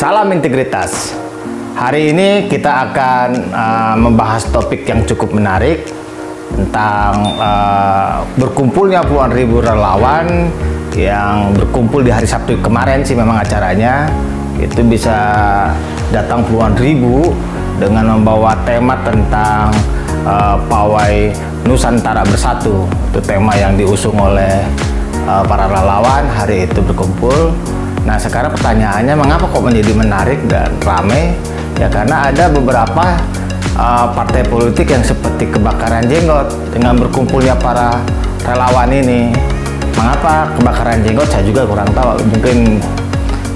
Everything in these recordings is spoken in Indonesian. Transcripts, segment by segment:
Salam integritas. Hari ini kita akan membahas topik yang cukup menarik tentang berkumpulnya puluhan ribu relawan yang berkumpul di hari Sabtu kemarin sih memang acaranya. Itu bisa datang puluhan ribu dengan membawa tema tentang pawai Nusantara Bersatu. Itu tema yang diusung oleh para relawan hari itu berkumpul. Nah, sekarang pertanyaannya, mengapa kok menjadi menarik dan ramai? Ya karena ada beberapa partai politik yang seperti kebakaran jenggot dengan berkumpulnya para relawan ini. Mengapa kebakaran jenggot? Saya juga kurang tahu. Mungkin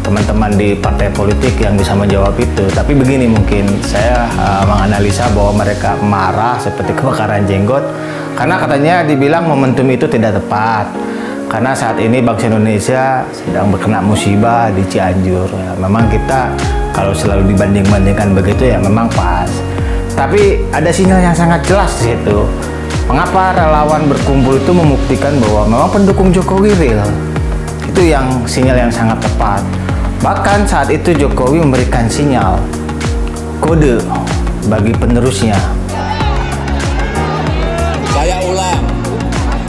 teman-teman di partai politik yang bisa menjawab itu. Tapi begini, mungkin saya menganalisa bahwa mereka marah seperti kebakaran jenggot karena katanya dibilang momentum itu tidak tepat. Karena saat ini bangsa Indonesia sedang berkena musibah di Cianjur. Ya, memang kita kalau selalu dibanding-bandingkan begitu ya memang pas. Tapi ada sinyal yang sangat jelas di situ. Mengapa relawan berkumpul itu membuktikan bahwa memang pendukung Jokowi real. Itu yang sinyal yang sangat tepat. Bahkan saat itu Jokowi memberikan sinyal kode bagi penerusnya. Saya ulang.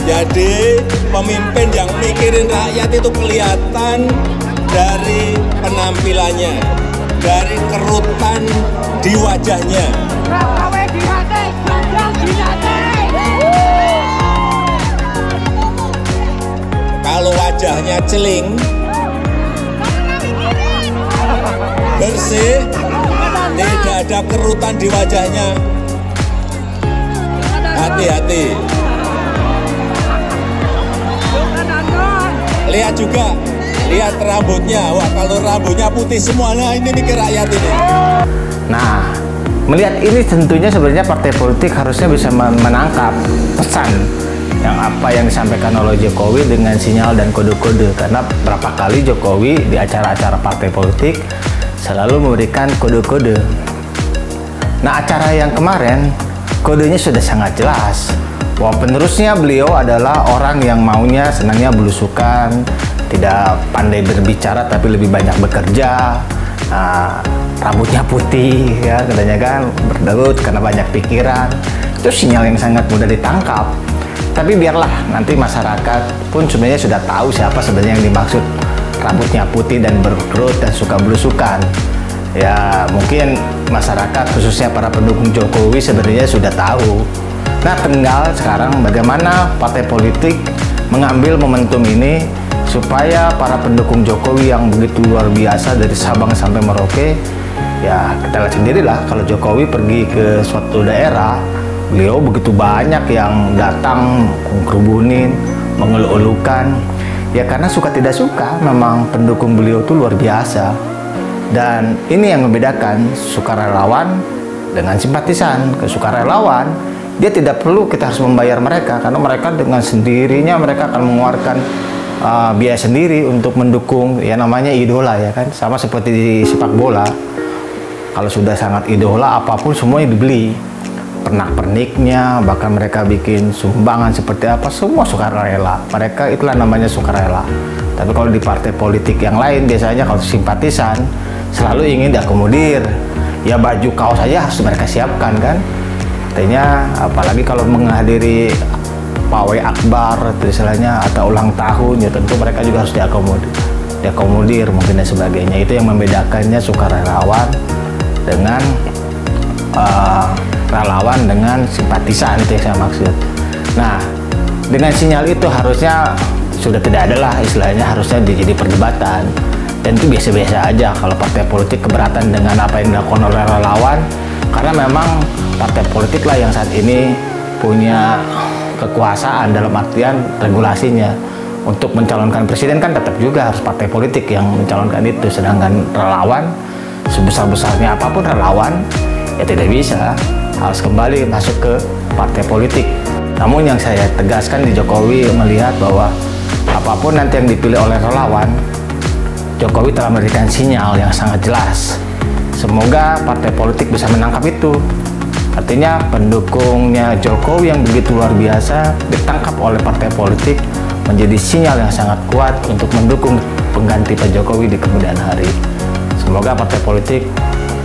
Jadi pemimpin yang mikirin rakyat itu kelihatan dari penampilannya, dari kerutan di wajahnya. Kalau wajahnya celing, bersih, tidak ada kerutan di wajahnya, hati-hati. Lihat juga, lihat rambutnya. Wah, kalau rambutnya putih semua, nah ini mikir rakyat ini. Nah, melihat ini tentunya sebenarnya partai politik harusnya bisa menangkap pesan yang apa yang disampaikan oleh Jokowi dengan sinyal dan kode-kode. Karena berapa kali Jokowi di acara-acara partai politik selalu memberikan kode-kode. Nah, acara yang kemarin kodenya sudah sangat jelas. Wah, penerusnya beliau adalah orang yang maunya senangnya belusukan, tidak pandai berbicara tapi lebih banyak bekerja, rambutnya putih ya katanya kan, berdelut karena banyak pikiran. Itu sinyal yang sangat mudah ditangkap. Tapi biarlah nanti masyarakat pun sebenarnya sudah tahu siapa sebenarnya yang dimaksud rambutnya putih dan berkerut dan suka belusukan. Ya mungkin masyarakat khususnya para pendukung Jokowi sebenarnya sudah tahu. Nah, tinggal sekarang bagaimana partai politik mengambil momentum ini supaya para pendukung Jokowi yang begitu luar biasa dari Sabang sampai Merauke, ya kita lihat sendirilah kalau Jokowi pergi ke suatu daerah, beliau begitu banyak yang datang ngerubunin, mengeluh-elukan, ya karena suka tidak suka memang pendukung beliau itu luar biasa. Dan ini yang membedakan sukarelawan dengan simpatisan. Ke sukarelawan dia tidak perlu kita harus membayar mereka karena mereka dengan sendirinya mereka akan mengeluarkan biaya sendiri untuk mendukung ya namanya idola ya kan, sama seperti di sepak bola. Kalau sudah sangat idola apapun semuanya dibeli, pernak-perniknya, bahkan mereka bikin sumbangan seperti apa semua sukarela. Mereka itulah namanya sukarela. Tapi kalau di partai politik yang lain biasanya kalau simpatisan selalu ingin diakomodir. Ya baju kaos saja harus mereka siapkan kan. Artinya apalagi kalau menghadiri pawai akbar istilahnya atau ulang tahun ya tentu mereka juga harus diakomodir mungkin dan sebagainya. Itu yang membedakannya sukarelawan dengan relawan dengan simpatisan, itu yang saya maksud. Nah, dengan sinyal itu harusnya sudah tidak ada lah istilahnya, harusnya jadi perdebatan. Dan itu biasa-biasa aja kalau partai politik keberatan dengan apa yang dilakukan oleh relawan, karena memang partai politik lah yang saat ini punya kekuasaan dalam artian regulasinya. Untuk mencalonkan presiden kan tetap juga harus partai politik yang mencalonkan itu, sedangkan relawan sebesar-besarnya apapun relawan ya tidak bisa, harus kembali masuk ke partai politik. Namun yang saya tegaskan di Jokowi melihat bahwa apapun nanti yang dipilih oleh relawan, Jokowi telah memberikan sinyal yang sangat jelas. Semoga partai politik bisa menangkap itu. Artinya pendukungnya Jokowi yang begitu luar biasa ditangkap oleh partai politik menjadi sinyal yang sangat kuat untuk mendukung pengganti Pak Jokowi di kemudian hari. Semoga partai politik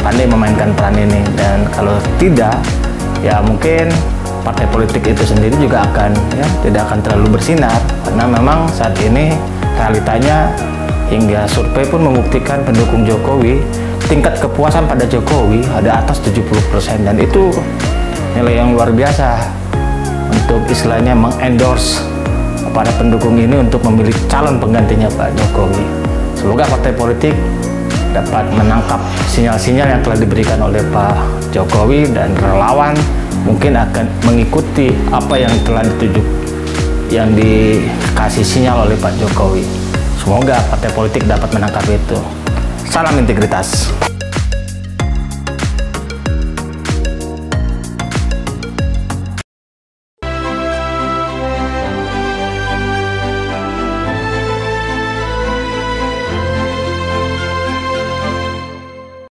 pandai memainkan peran ini, dan kalau tidak, ya mungkin partai politik itu sendiri juga tidak akan terlalu bersinar, karena memang saat ini realitanya hingga survei pun membuktikan pendukung Jokowi, tingkat kepuasan pada Jokowi ada atas 70%, dan itu nilai yang luar biasa untuk istilahnya mengendorse para pendukung ini untuk memilih calon penggantinya Pak Jokowi. Semoga partai politik dapat menangkap sinyal-sinyal yang telah diberikan oleh Pak Jokowi, dan relawan mungkin akan mengikuti apa yang telah yang dikasih sinyal oleh Pak Jokowi. Semoga partai politik dapat menangkap itu. Salam integritas.